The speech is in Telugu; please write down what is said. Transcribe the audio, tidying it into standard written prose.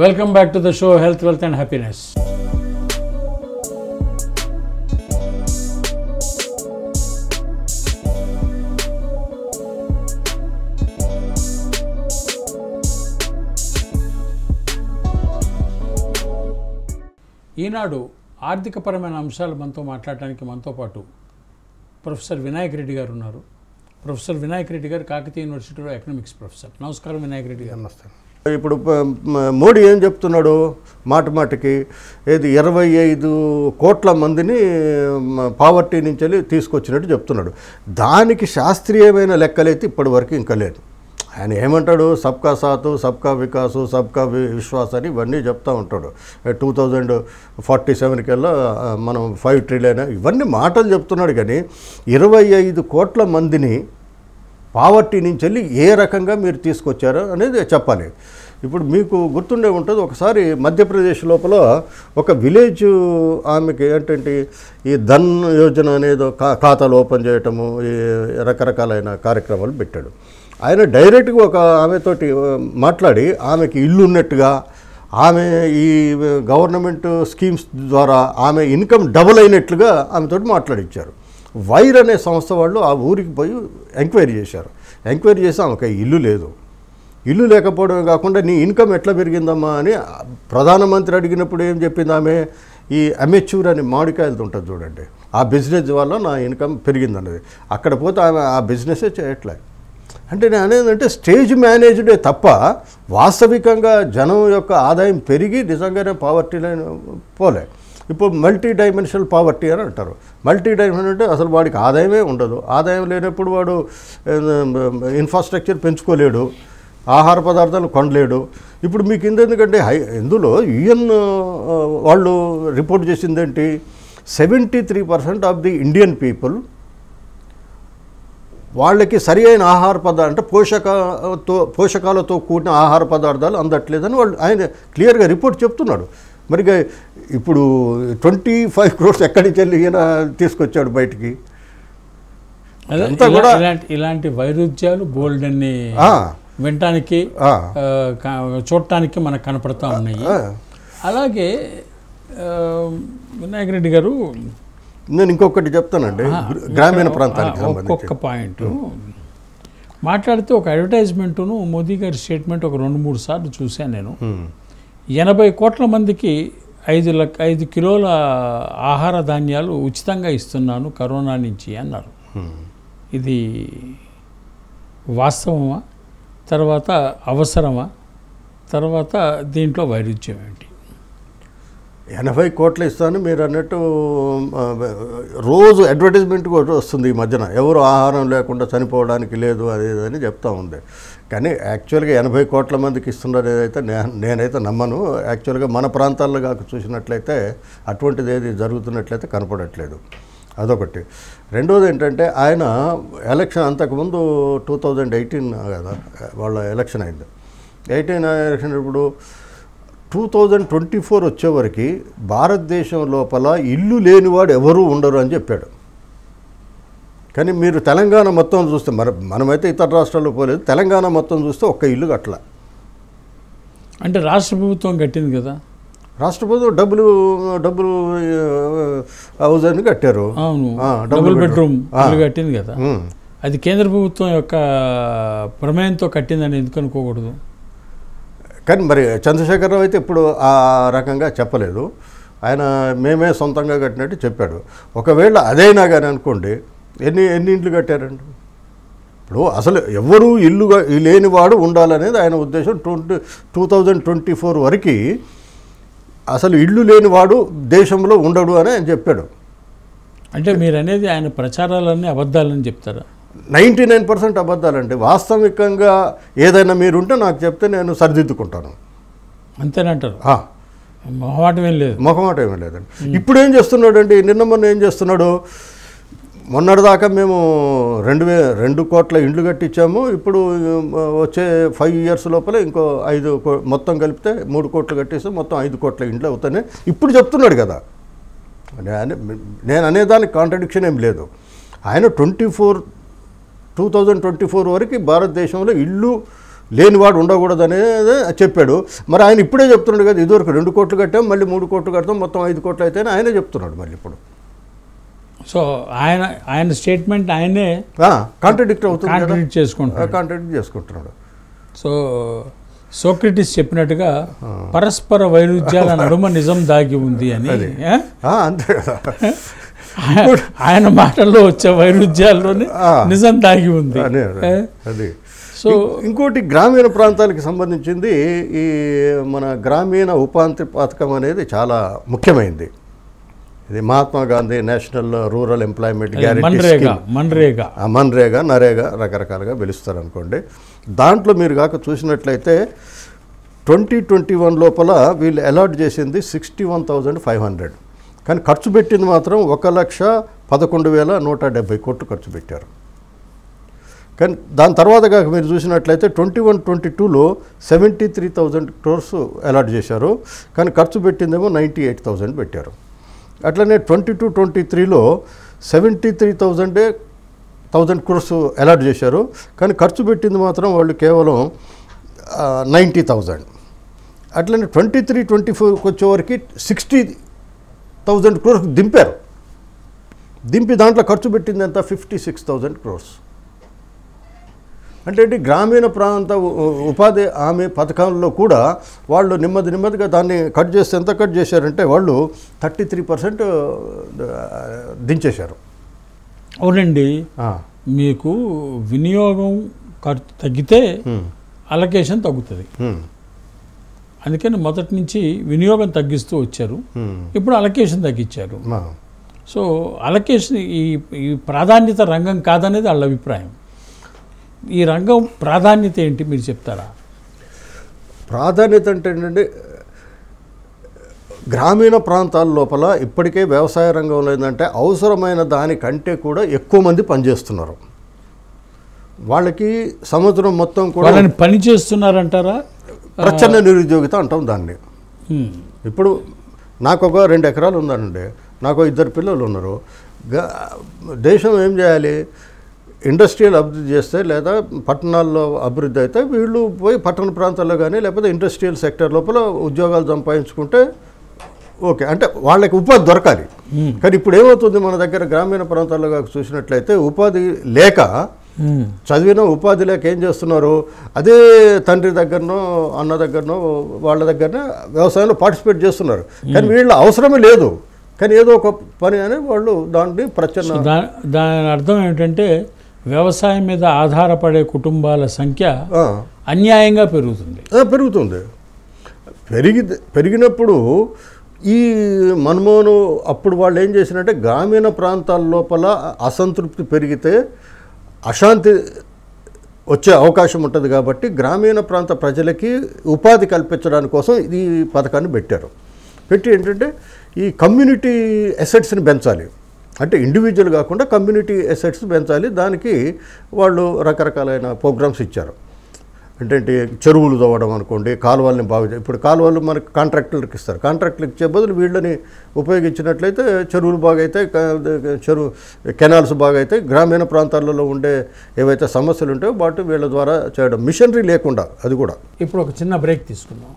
Welcome back to the show Health, Wealth and Happiness. ఈనాడు ఆర్థికపరమైన అంశాలు మనతో మాట్లాడడానికి మనతో పాటు ప్రొఫెసర్ వినాయక్ రెడ్డి గారు ఉన్నారు. ప్రొఫెసర్ వినాయక్ రెడ్డి గారు కాకతీయ యూనివర్సిటీలో ఎకనామిక్స్ ప్రొఫెసర్. నమస్కారం వినాయక్ రెడ్డి గారు. నమస్తే. ఇప్పుడు మోడీ ఏం చెప్తున్నాడు, మాటికి ఏది 25 కోట్ల మందిని పావర్టీ నుంచి తీసుకొచ్చినట్టు చెప్తున్నాడు. దానికి శాస్త్రీయమైన లెక్కలైతే ఇప్పటి వరకు ఇంకా లేదు. ఆయన ఏమంటాడు, సబ్కా సాత్, సబ్కా వికాసు, సబ్కా విశ్వాస్ అని ఇవన్నీ చెప్తూ ఉంటాడు. 2047 కల్లా మనం 5 ట్రిలియన్ ఇవన్నీ మాటలు చెప్తున్నాడు. కానీ 25 కోట్ల మందిని పావర్టీ నుంచి వెళ్ళి ఏ రకంగా మీరు తీసుకొచ్చారో అనేది చెప్పాలి. ఇప్పుడు మీకు గుర్తుండే ఉంటుంది, ఒకసారి మధ్యప్రదేశ్ లోపల ఒక విలేజ్ ఆమెకి ఏంటంటే ఈ ధన్ యోజన అనేది ఖాతాలు ఓపెన్ చేయటము, ఈ రకరకాలైన కార్యక్రమాలు పెట్టాడు. ఆయన డైరెక్ట్గా ఒక ఆమెతోటి మాట్లాడి ఆమెకి ఇల్లు ఉన్నట్టుగా, ఆమె ఈ గవర్నమెంట్ స్కీమ్స్ ద్వారా ఆమె ఇన్కమ్ డబుల్ అయినట్లుగా ఆమెతోటి మాట్లాడించారు. వైర్ అనే సంస్థ వాళ్ళు ఆ ఊరికి పోయి ఎంక్వైరీ చేశారు. ఎంక్వైరీ చేసి ఆమెకు ఇల్లు లేదు. ఇల్లు లేకపోవడమే కాకుండా నీ ఇన్కమ్ ఎట్లా పెరిగిందమ్మా అని ప్రధానమంత్రి అడిగినప్పుడు ఏం చెప్పింది ఆమె, ఈ అమెచ్యూర్ అని మామిడికాయలతో ఉంటుంది చూడండి, ఆ బిజినెస్ వల్ల నా ఇన్కమ్ పెరిగిందన్నది. అక్కడ పోతే ఆమె ఆ బిజినెసే చేయట్లే. అంటే నేను అనేదంటే స్టేజ్ మేనేజ్డే తప్ప వాస్తవికంగా జనం యొక్క ఆదాయం పెరిగి నిజంగానే పావర్టీ లైన్ పోలే. ఇప్పుడు మల్టీ డైమెన్షనల్ పావర్టీ అని అంటారు. మల్టీ డైమెన్షన్ అంటే అసలు వాడికి ఆదాయమే ఉండదు. ఆదాయం లేనప్పుడు వాడు ఇన్ఫ్రాస్ట్రక్చర్ పెంచుకోలేడు, ఆహార పదార్థాలు కొనలేడు. ఇప్పుడు మీకు ఎందుకంటే ఇందులో యుఎన్ వాళ్ళు రిపోర్ట్ చేసిందేంటి, 73% ఆఫ్ ది ఇండియన్ పీపుల్ వాళ్ళకి సరి అయిన ఆహార పదార్థాలు అంటే పోషకాలతో కూడిన ఆహార పదార్థాలు అందట్లేదని వాళ్ళు ఆయన క్లియర్గా రిపోర్ట్ చెప్తున్నాడు. మరి ఇప్పుడు 25 crores ఎక్కడి నుంచి వెళ్ళి ఈయన తీసుకొచ్చాడు బయటికి. అంతా కూడా ఇలాంటి వైరుధ్యాలు బోల్డ్ అన్ని వినటానికి చూడటానికి మనకు కనపడతా ఉన్నాయి. అలాగే వినాయక్ రెడ్డి గారు, నేను ఇంకొకటి చెప్తానండి, గ్రామీణ ప్రాంతానికి ఒక్కొక్క పాయింట్ మాట్లాడితే ఒక అడ్వర్టైజ్మెంటును మోదీ గారి స్టేట్మెంట్ ఒక 2-3 సార్లు చూశాను నేను. 80 కోట్ల మందికి 5 కిలోల ఆహార ధాన్యాలు ఉచితంగా ఇస్తున్నాను కరోనా నుంచి అన్నారు. ఇది వాస్తవమా, తర్వాత అవసరమా, తర్వాత దీంట్లో వైరుధ్యం ఏంటి? 80 కోట్లు ఇస్తాను మీరు అన్నట్టు రోజు అడ్వర్టైజ్మెంట్ కూడా వస్తుంది ఈ మధ్యన, ఎవరు ఆహారం లేకుండా చనిపోవడానికి లేదు అదేదని చెప్తా ఉంది. కానీ యాక్చువల్గా 80 కోట్ల మందికి ఇస్తున్నారు ఏదైతే నేనైతే నమ్మను. యాక్చువల్గా మన ప్రాంతాల్లో కాక చూసినట్లయితే అటువంటిది ఏది జరుగుతున్నట్లయితే కనపడట్లేదు. అదొకటి. రెండోది ఏంటంటే ఆయన ఎలక్షన్ అంతకుముందు 2018 కదా వాళ్ళ ఎలక్షన్ అయింది. 18 ఎలక్షన్ ఇప్పుడు 2024 వచ్చేవరకు భారతదేశం లోపల ఇల్లు లేనివాడు ఎవరూ ఉండరు అని చెప్పాడు. కానీ మీరు తెలంగాణ మొత్తం చూస్తే, మనమైతే ఇతర రాష్ట్రాల్లో పోలేదు, తెలంగాణ మొత్తం చూస్తే ఒక్క ఇల్లు కట్టల. అంటే రాష్ట్ర ప్రభుత్వం కట్టింది కదా, రాష్ట్ర ప్రభుత్వం డబ్బులు హౌస్ అని కట్టారు. అవును, డబుల్ బెడ్రూమ్ కట్టింది కదా. అది కేంద్ర ప్రభుత్వం యొక్క ప్రమేయంతో కట్టిందని ఎందుకు అనుకోకూడదు? కానీ మరి చంద్రశేఖరరావు అయితే ఇప్పుడు ఆ రకంగా చెప్పలేదు. ఆయన మేమే సొంతంగా కట్టినట్టు చెప్పాడు. ఒకవేళ అదైనా కానీ అనుకోండి, ఎన్ని ఇండ్లు కట్టారండి? ఇప్పుడు అసలు ఎవరు ఇల్లు లేనివాడు ఉండాలనేది ఆయన ఉద్దేశం. 2024 వరకు అసలు ఇల్లు లేనివాడు దేశంలో ఉండడు అని ఆయన చెప్పాడు. అంటే మీరు అనేది ఆయన ప్రచారాలన్నీ అబద్ధాలని చెప్తారా? 99% అబద్ధాలండి. వాస్తవికంగా ఏదైనా మీరుంటే నాకు చెప్తే నేను సరిదిద్దుకుంటాను. అంతేనంటారు? మొహమాటం ఏం లేదు. మొహమాటం ఏమీ లేదండి. ఇప్పుడు ఏం చేస్తున్నాడు అండి, మొన్న ఏం చేస్తున్నాడు, మొన్నటిదాకా మేము 2 కోట్ల ఇండ్లు కట్టించాము, ఇప్పుడు వచ్చే 5 years లోపల ఇంకో 5 మొత్తం కలిపితే 3 కోట్లు కట్టేస్తే మొత్తం 5 కోట్ల ఇండ్లు అవుతాయి ఇప్పుడు చెప్తున్నాడు కదా. నేను అనేదానికి కాంట్రడిక్షన్ ఏం లేదు. ఆయన 2024 వరకు భారతదేశంలో ఇల్లు లేనివాడు ఉండకూడదనేది చెప్పాడు. మరి ఆయన ఇప్పుడే చెప్తున్నాడు కదా, ఇదివరకు 2 కోట్లు కట్టాం, మళ్ళీ 3 కోట్లు కడతాం, మొత్తం 5 కోట్లు అయితే ఆయనే చెప్తున్నాడు మళ్ళీ ఇప్పుడు. సో ఆయన స్టేట్మెంట్ ఆయనే కాంట్రడిక్ట్ అవుతుంది, కాంట్రడిక్ట్ చేసుకుంటున్నాడు. సో సోక్రటిస్ చెప్పినట్టుగా పరస్పర వైరుధ్యాల నడుమ నిజం దాగి ఉంది అని. అంతే కదా, ఆయన మాటల్లో వచ్చే వైరుధ్యాల్లోనే నిజం దాగి ఉంది. అది. సో ఇంకోటి గ్రామీణ ప్రాంతాలకు సంబంధించింది, ఈ మన గ్రామీణ ఉపాధి పథకం అనేది చాలా ముఖ్యమైనది. ఇది Mahatma Gandhi national rural employment guarantee scheme, MNREGA, NREGA రకరకాలుగా పిలుస్తారు అనుకోండి. దాంట్లో మీరు కాక చూసినట్లయితే 2021 లోపల వీళ్ళు అలాట్ చేసింది 61,500, కానీ ఖర్చు పెట్టింది మాత్రం 1,11,170 కోట్లు ఖర్చు పెట్టారు. కానీ దాని తర్వాత కాక మీరు చూసినట్లయితే 21-22లో 73,000 crores అలాట్ చేశారు, కానీ ఖర్చు పెట్టిందేమో 98,000 పెట్టారు. అట్లనే 22-23లో 73,000 crores అలాట్ చేశారు, కానీ ఖర్చు పెట్టింది మాత్రం వాళ్ళు కేవలం 90,000. అట్లనే 23-24కి వచ్చేవరకు 60,000 crores దింపారు. దింపి దాంట్లో ఖర్చు పెట్టింది ఎంత 56,000 crores. అంటే గ్రామీణ ప్రాంత ఉపాధి హామీ పథకాల్లో కూడా వాళ్ళు నెమ్మదిగా దాన్ని కట్ చేస్తే ఎంత కట్ చేశారంటే వాళ్ళు 33% దించేశారు. అవునండి, మీకు వినియోగం ఖర్చు తగ్గితే అలొకేషన్ తగ్గుతుంది. అందుకని మొదటి నుంచి వినియోగం తగ్గిస్తూ వచ్చారు, ఇప్పుడు అలొకేషన్ తగ్గించారు. సో అలొకేషన్ ఈ ప్రాధాన్యత రంగం కాదనేది వాళ్ళ అభిప్రాయం. ఈ రంగం ప్రాధాన్యత ఏంటి మీరు చెప్తారా? ప్రాధాన్యత అంటే ఏంటంటే గ్రామీణ ప్రాంతాల లోపల ఇప్పటికే వ్యవసాయ రంగంలో ఏంటంటే అవసరమైన దానికంటే కూడా ఎక్కువ మంది పనిచేస్తున్నారు. వాళ్ళకి సంవత్సరం మొత్తం కూడా పని చేస్తున్నారంటారా? ప్రచ్ఛన్న నిరుద్యోగిత అంటాం దాన్ని. ఇప్పుడు నాకు ఒక 2 ఎకరాలు ఉందండి, నాకు 2 పిల్లలు ఉన్నారు. దేశం ఏం చేయాలి? ఇండస్ట్రియల్ అభివృద్ధి చేస్తే లేదా పట్టణాల్లో అభివృద్ధి అయితే వీళ్ళు పోయి పట్టణ ప్రాంతాల్లో కానీ లేకపోతే ఇండస్ట్రియల్ సెక్టర్ లోపల ఉద్యోగాలు సంపాదించుకుంటే ఓకే, అంటే వాళ్ళకి ఉపాధి దొరకాలి. కానీ ఇప్పుడు ఏమవుతుంది, మన దగ్గర గ్రామీణ ప్రాంతాల్లో చూసినట్లయితే ఉపాధి లేక, చదివిన ఉపాధి లేక ఏం చేస్తున్నారు, అదే తండ్రి దగ్గరనో అన్న దగ్గరనో వాళ్ళ దగ్గరనే వ్యవసాయంలో పార్టిసిపేట్ చేస్తున్నారు. కానీ వీళ్ళ అవసరమే లేదు, కానీ ఏదో ఒక పని అని వాళ్ళు దాన్ని ప్రచన్న. దాని అర్థం ఏమిటంటే వ్యవసాయం మీద ఆధారపడే కుటుంబాల సంఖ్య అన్యాయంగా పెరుగుతుంది. పెరిగినప్పుడు ఈ మన్మోహన్ అప్పుడు వాళ్ళు ఏం చేసినట్టే గ్రామీణ ప్రాంతాల లోపల అసంతృప్తి పెరిగితే అశాంతి వచ్చే అవకాశం ఉంటుంది కాబట్టి గ్రామీణ ప్రాంత ప్రజలకి ఉపాధి కల్పించడానికి కోసం ఈ పథకాన్ని పెట్టి ఏంటంటే ఈ కమ్యూనిటీ అసెట్స్ని పెంచాలి. అంటే ఇండివిజువల్ కాకుండా కమ్యూనిటీ అసెట్స్ పెంచాలి. దానికి వాళ్ళు రకరకాలైన ప్రోగ్రామ్స్ ఇచ్చారు. అంటే చెరువులు తవ్వడం అనుకోండి, కాలువల్ని ఇప్పుడు కాలువలు మనకి కాంట్రాక్టులకు ఇస్తారు. కాంట్రాక్టులకు ఇచ్చే బదులు వీళ్ళని ఉపయోగించినట్లయితే చెరువులు బాగైతాయి, కెనాల్స్ బాగైతాయి. గ్రామీణ ప్రాంతాలలో ఉండే ఏవైతే సమస్యలు ఉంటాయో వాటి వీళ్ళ ద్వారా చేయడం, మిషనరీ లేకుండా. అది కూడా. ఇప్పుడు ఒక చిన్న బ్రేక్ తీసుకుందాం.